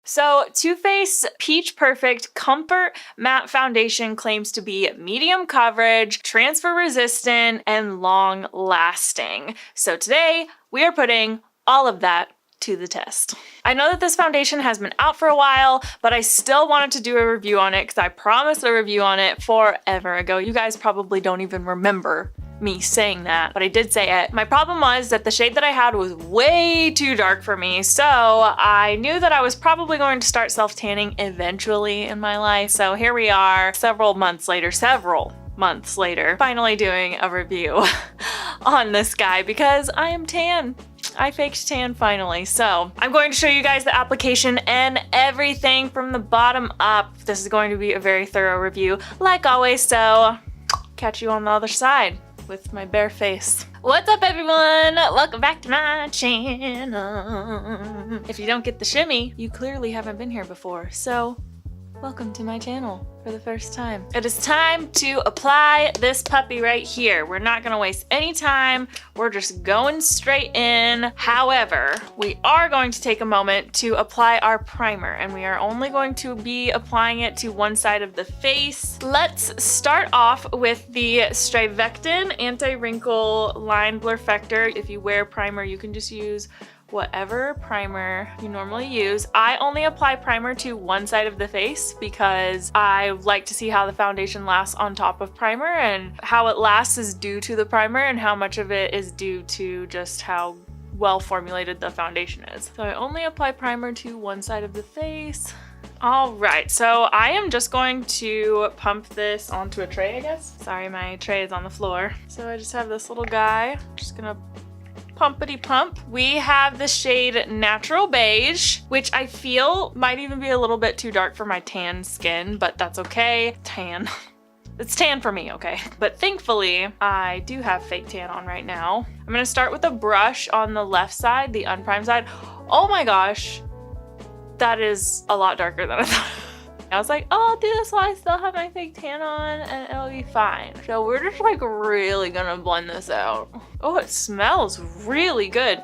So Too Faced Peach Perfect Comfort Matte Foundation claims to be medium coverage, transfer resistant, and long lasting. So today we are putting all of that to the test. I know that this foundation has been out for a while, but I still wanted to do a review on it because I promised a review on it forever ago. You guys probably don't even remember me saying that, but I did say it. My problem was that the shade that I had was way too dark for me, so I knew that I was probably going to start self-tanning eventually in my life. So here we are, several months later, finally doing a review on this guy because I am tan. I faked tan finally. So I'm going to show you guys the application and everything from the bottom up. This is going to be a very thorough review, like always, so catch you on the other side with my bare face. What's up, everyone? Welcome back to my channel. If you don't get the shimmy, you clearly haven't been here before, so welcome to my channel for the first time. It is time to apply this puppy right here. We're not gonna waste any time. We're just going straight in. However, we are going to take a moment to apply our primer, and we are only going to be applying it to one side of the face. Let's start off with the Strivectin Anti-Wrinkle Line Blurfector. If you wear primer, you can just use whatever primer you normally use. I only apply primer to one side of the face because I like to see how the foundation lasts on top of primer, and how it lasts is due to the primer and how much of it is due to just how well formulated the foundation is. So I only apply primer to one side of the face. All right, so I am just going to pump this onto a tray, I guess. Sorry, my tray is on the floor. So I just have this little guy. I'm just gonna pumpity pump. We have the shade Natural Beige, which I feel might even be a little bit too dark for my tan skin, but that's okay. Tan. It's tan for me, okay? But thankfully, I do have fake tan on right now. I'm gonna start with a brush on the left side, the unprimed side. Oh my gosh, that is a lot darker than I thought. I was like, oh, I'll do this while I still have my fake tan on and it'll be fine. So we're just like really gonna blend this out. Oh, it smells really good.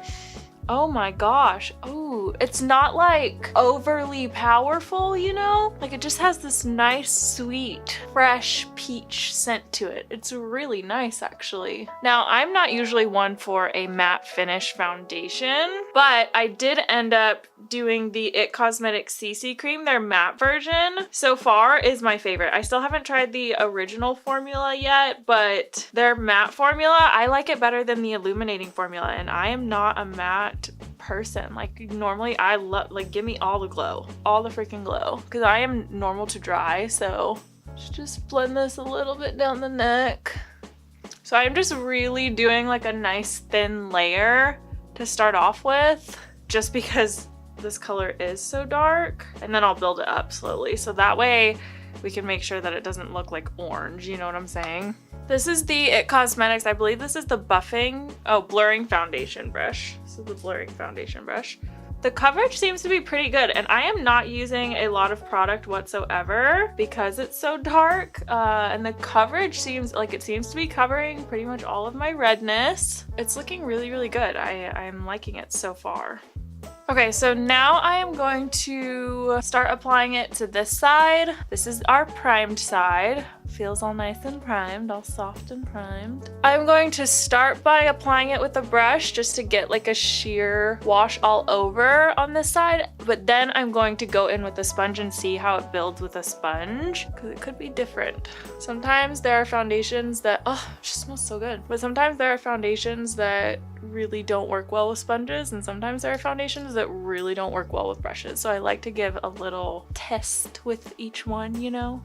Oh my gosh. Oh, it's not like overly powerful, you know? Like it just has this nice, sweet, fresh peach scent to it. It's really nice, actually. Now, I'm not usually one for a matte finish foundation, but I did end up doing the It Cosmetics CC cream. Their matte version so far is my favorite. I still haven't tried the original formula yet, but their matte formula, I like it better than the illuminating formula, and I am not a matte person. Like normally I love, like, give me all the glow, all the freaking glow, because I am normal to dry. So just blend this a little bit down the neck. So I'm just really doing like a nice thin layer to start off with, just because this color is so dark, and then I'll build it up slowly, so that way we can make sure that it doesn't look like orange, you know what I'm saying? This is the It Cosmetics, I believe this is the blurring foundation brush. This is the blurring foundation brush. The coverage seems to be pretty good, and I am not using a lot of product whatsoever because it's so dark, and the coverage seems to be covering pretty much all of my redness. It's looking really, really good. I'm liking it so far. Okay, so now I am going to start applying it to this side. This is our primed side. Feels all nice and primed, all soft and primed. I'm going to start by applying it with a brush just to get like a sheer wash all over on this side, but then I'm going to go in with a sponge and see how it builds with a sponge, because it could be different. Sometimes there are foundations that, oh, it just smells so good. But sometimes there are foundations that really don't work well with sponges, and sometimes there are foundations that really don't work well with brushes. So I like to give a little test with each one, you know?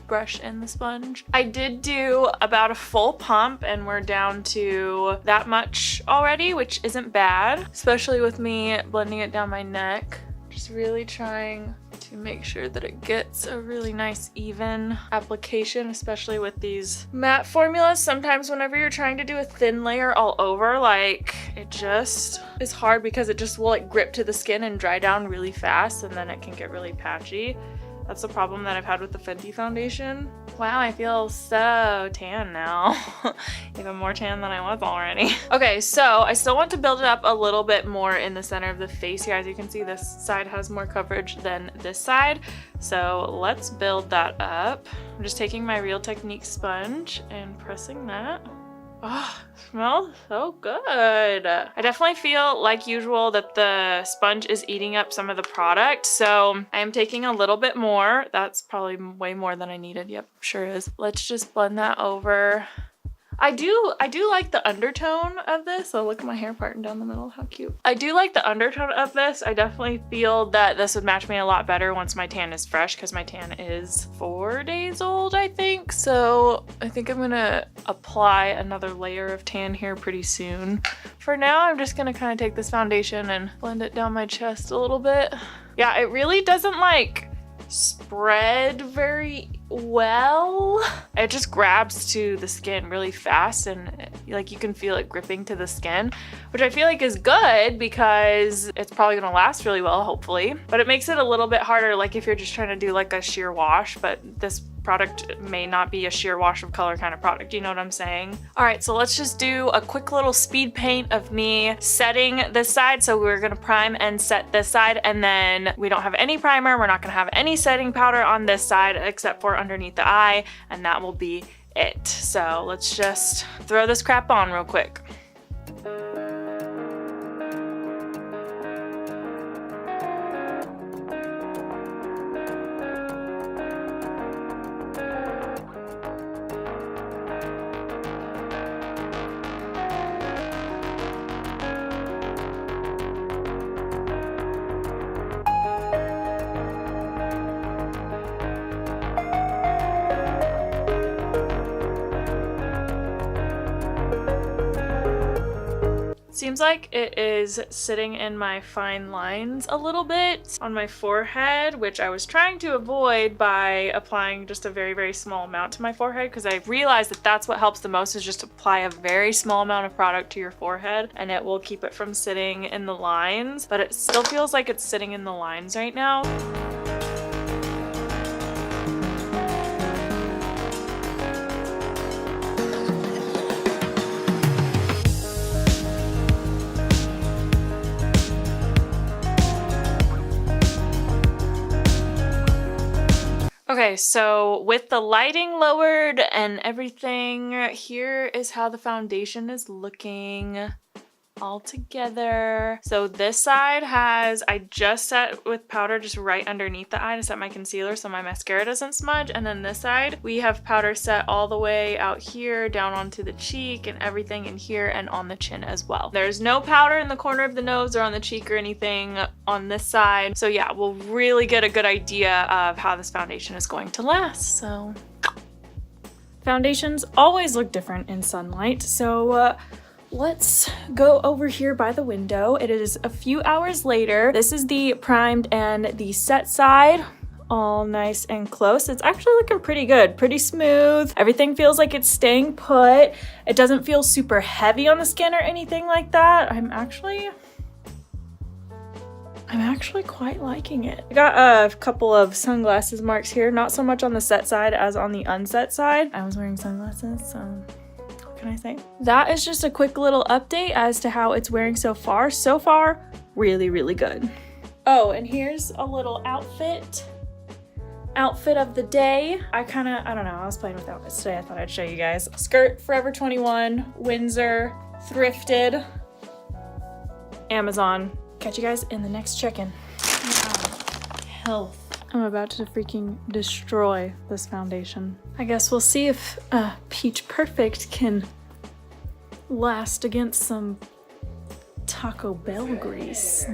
Brush and the sponge. I did do about a full pump, and we're down to that much already, which isn't bad, especially with me blending it down my neck. Just really trying to make sure that it gets a really nice even application, especially with these matte formulas. Sometimes whenever you're trying to do a thin layer all over, like, it just is hard because it just will like grip to the skin and dry down really fast, and then it can get really patchy. That's the problem that I've had with the Fenty foundation. Wow, I feel so tan now. Even more tan than I was already. Okay, so I still want to build it up a little bit more in the center of the face here. As you can see, this side has more coverage than this side. So let's build that up. I'm just taking my Real Technique sponge and pressing that. Oh, smells so good. I definitely feel like usual that the sponge is eating up some of the product. So I am taking a little bit more. That's probably way more than I needed. Yep, sure is. Let's just blend that over. I do like the undertone of this. So look at my hair parting down the middle, how cute. I do like the undertone of this. I definitely feel that this would match me a lot better once my tan is fresh, because my tan is 4 days old, I think. So I think I'm gonna apply another layer of tan here pretty soon. For now, I'm just gonna kind of take this foundation and blend it down my chest a little bit. Yeah, it really doesn't like spread very well. It just grabs to the skin really fast, and like you can feel it gripping to the skin, which I feel like is good because it's probably gonna last really well, hopefully. But it makes it a little bit harder, like if you're just trying to do like a sheer wash, but this product may not be a sheer wash of color kind of product, you know what I'm saying? All right, so let's just do a quick little speed paint of me setting this side. So we're gonna prime and set this side, and then we don't have any primer. We're not gonna have any setting powder on this side except for underneath the eye, and that will be it. So let's just throw this crap on real quick. Seems like it is sitting in my fine lines a little bit on my forehead, which I was trying to avoid by applying just a very, very small amount to my forehead, because I realized that that's what helps the most, is just apply a very small amount of product to your forehead and it will keep it from sitting in the lines, but it still feels like it's sitting in the lines right now. Okay, so with the lighting lowered and everything, here is how the foundation is looking all together. So this side has, I just set with powder just right underneath the eye to set my concealer so my mascara doesn't smudge. And then this side, we have powder set all the way out here, down onto the cheek and everything in here and on the chin as well. There's no powder in the corner of the nose or on the cheek or anything on this side. So yeah, we'll really get a good idea of how this foundation is going to last. So foundations always look different in sunlight. So let's go over here by the window. It is a few hours later. This is the primed and the set side, all nice and close. It's actually looking pretty good, pretty smooth. Everything feels like it's staying put. It doesn't feel super heavy on the skin or anything like that. I'm actually quite liking it. I got a couple of sunglasses marks here, not so much on the set side as on the unset side. I was wearing sunglasses, so what can I say? That is just a quick little update as to how it's wearing so far. So far, really, really good. Oh, and here's a little outfit of the day. I don't know, I was playing with outfits today. I thought I'd show you guys. Skirt, Forever 21, Windsor, thrifted, Amazon. Catch you guys in the next check-in. Health. I'm about to freaking destroy this foundation. I guess we'll see if Peach Perfect can last against some Taco Bell grease.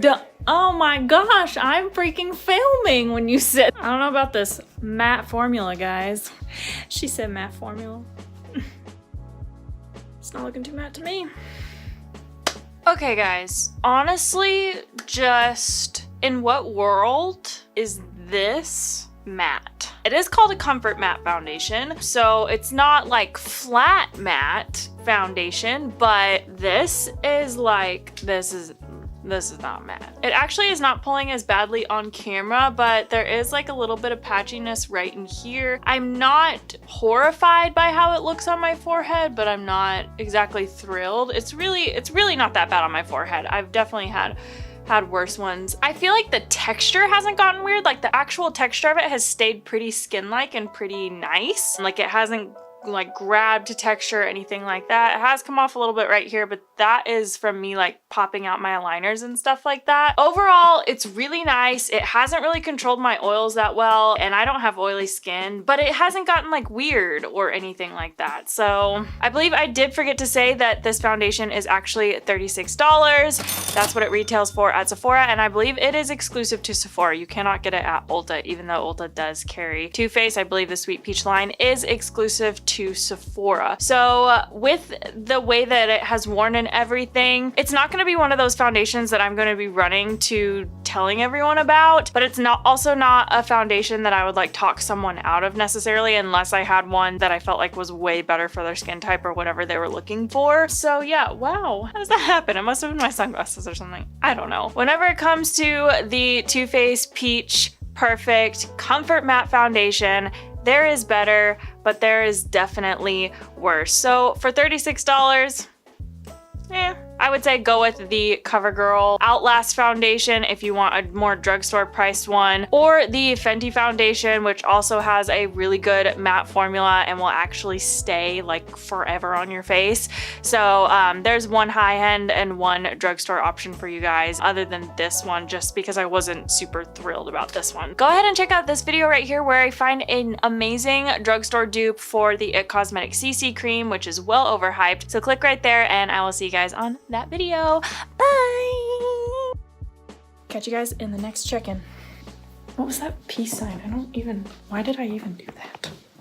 Oh my gosh, I'm freaking filming when you said. I don't know about this matte formula, guys. She said matte formula. It's not looking too matte to me. Okay guys, honestly, just in what world is this matte? It is called a comfort matte foundation, so it's not like flat matte foundation, but this is This is not matte. It actually is not pulling as badly on camera, but there is like a little bit of patchiness right in here. I'm not horrified by how it looks on my forehead, but I'm not exactly thrilled. It's really not that bad on my forehead. I've definitely had worse ones. I feel like the texture hasn't gotten weird. Like the actual texture of it has stayed pretty skin-like and pretty nice. Like it hasn't like grabbed texture or anything like that. It has come off a little bit right here, but that is from me like popping out my aligners and stuff like that. Overall, it's really nice. It hasn't really controlled my oils that well, and I don't have oily skin, but it hasn't gotten like weird or anything like that. So I believe I did forget to say that this foundation is actually $36. That's what it retails for at Sephora, and I believe it is exclusive to Sephora. You cannot get it at Ulta, even though Ulta does carry Too Faced. I believe the Sweet Peach line is exclusive to Sephora. So with the way that it has worn and everything, it's not going to be one of those foundations that I'm going to be running to telling everyone about, but it's also not a foundation that I would like talk someone out of necessarily, unless I had one that I felt like was way better for their skin type or whatever they were looking for. So yeah, wow, how does that happen? It must have been my sunglasses or something. I don't know. Whenever it comes to the Too Faced Peach Perfect Comfort Matte Foundation, there is better, but there is definitely worse. So for $36, I would say go with the CoverGirl Outlast foundation if you want a more drugstore priced one, or the Fenty foundation, which also has a really good matte formula and will actually stay like forever on your face. So there's one high end and one drugstore option for you guys other than this one, just because I wasn't super thrilled about this one. Go ahead and check out this video right here where I find an amazing drugstore dupe for the IT Cosmetics CC cream, which is well overhyped. So click right there and I will see you guys on that video. Bye! Catch you guys in the next check-in. What was that peace sign? Why did I even do that?